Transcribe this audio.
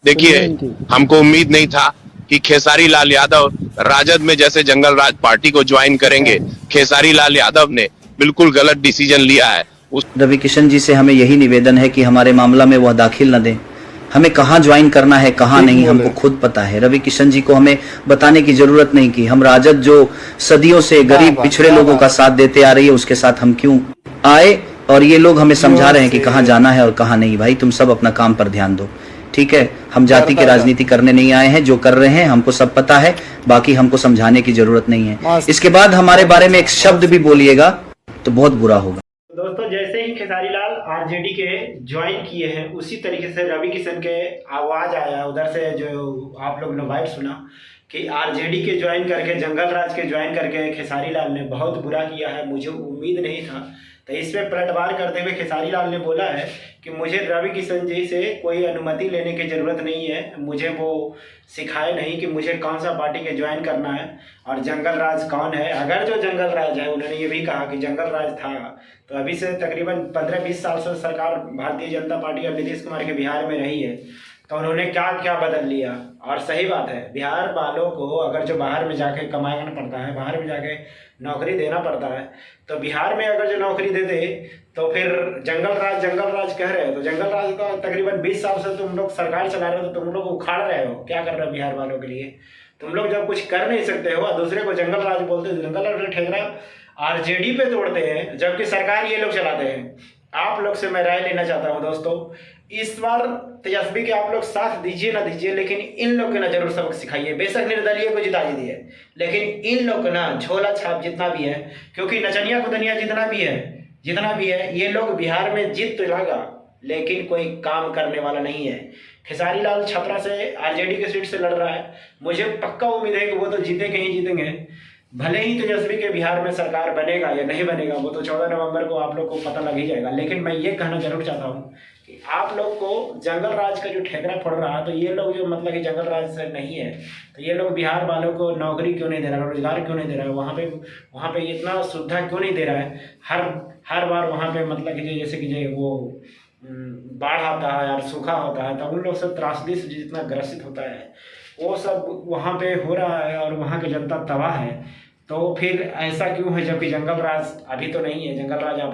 देखिए, हमको उम्मीद नहीं था कि खेसारी लाल यादव राजद में जैसे जंगल राज पार्टी को ज्वाइन करेंगे। खेसारी लाल यादव ने बिल्कुल गलत डिसीजन लिया है। रवि किशन जी से हमें यही निवेदन है कि हमारे मामला में वह दाखिल न दें। हमें कहाँ ज्वाइन करना है कहाँ नहीं हमको खुद पता है। रवि किशन जी को हमें बताने की जरूरत नहीं कि हम राजद जो सदियों से गरीब पिछड़े लोगों का साथ देते आ रही है उसके साथ हम क्यों आए, और ये लोग हमें समझा रहे हैं कि कहाँ जाना है और कहाँ नहीं। भाई तुम सब अपना काम पर ध्यान दो, ठीक है। हम जाति की राजनीति करने नहीं आए हैं, जो कर रहे हैं हमको सब पता है, बाकी हमको समझाने की जरूरत नहीं है। इसके बाद हमारे बारे में एक शब्द भी बोलिएगा तो बहुत बुरा होगा। दोस्तों, जैसे ही खेसारी लाल आरजेडी के ज्वाइन किए हैं उसी तरीके से रवि किशन के आवाज़ आया उधर से, जो आप लोग ने वाइट सुना कि आरजेडी के ज्वाइन करके, जंगल राज के ज्वाइन करके खेसारी लाल ने बहुत बुरा किया है, मुझे उम्मीद नहीं था। तो इस पर पलटवार करते हुए खेसारी लाल ने बोला है कि मुझे रवि किशन जी से कोई अनुमति लेने की ज़रूरत नहीं है, मुझे वो सिखाए नहीं कि मुझे कौन सा पार्टी के ज्वाइन करना है और जंगल राज कौन है। अगर जो जंगल राज है, उन्होंने ये भी कहा कि जंगल राज था, तो अभी से तकरीबन 15-20 साल से सरकार भारतीय जनता पार्टी और नीतीश कुमार के बिहार में रही है, तो उन्होंने क्या क्या बदल लिया। और सही बात है, बिहार वालों को अगर जो बाहर में जाके कमाना पड़ता है, बाहर में जाके नौकरी देना पड़ता है, तो बिहार में अगर जो नौकरी दे दे तो फिर जंगल राज कह रहे हो, तो जंगल राज का तकरीबन 20 साल से तुम लोग सरकार चला रहे हो, तो तुम लोग उखाड़ रहे हो। क्या कर रहे हो बिहार वालों के लिए? तुम लोग जब कुछ कर नहीं सकते हो और दूसरे को जंगल राज बोलते हो, जंगल राज ठेकरा आरजेडी पे तोड़ते हैं, जबकि सरकार ये लोग चलाते हैं। आप लोग से मैं राय लेना चाहता हूं दोस्तों, इस बार तेजस्वी के आप लोग साथ दीजिए ना दीजिए, लेकिन इन लोग के ना जरूर सबक सिखाइए। बेशक निर्दलीय को जिता दीजिए, लेकिन इन लोग ना झोला छाप जितना भी है, क्योंकि नचनिया कुदनिया जितना भी है ये लोग बिहार में जीत तो लागा, लेकिन कोई काम करने वाला नहीं है। खेसारी लाल छपरा से आरजेडी के सीट से लड़ रहा है, मुझे पक्का उम्मीद है कि वो तो जीतेंगे ही जीतेंगे। भले ही तेजस्वी के बिहार में सरकार बनेगा या नहीं बनेगा, वो तो 14 नवंबर को आप लोग को पता लग ही जाएगा। लेकिन मैं ये कहना जरूर चाहता हूँ कि आप लोग को जंगल राज का जो ठेकरा फोड़ रहा है, तो ये लोग जो मतलब कि जंगल राज से नहीं है, तो ये लोग बिहार वालों को नौकरी क्यों नहीं दे रहा है, रोजगार क्यों नहीं दे रहा है, वहाँ पे इतना सुविधा क्यों नहीं दे रहा है। हर बार वहाँ पे मतलब कि जैसे कि वो बाढ़ आता है और सूखा होता है, तो उन लोग सब त्रासदी से जितना ग्रसित होता है वो सब वहाँ पे हो रहा है और वहाँ की जनता तबाह है। तो फिर ऐसा क्यों है, जबकि जंगल राज अभी तो नहीं है। जंगल राज आप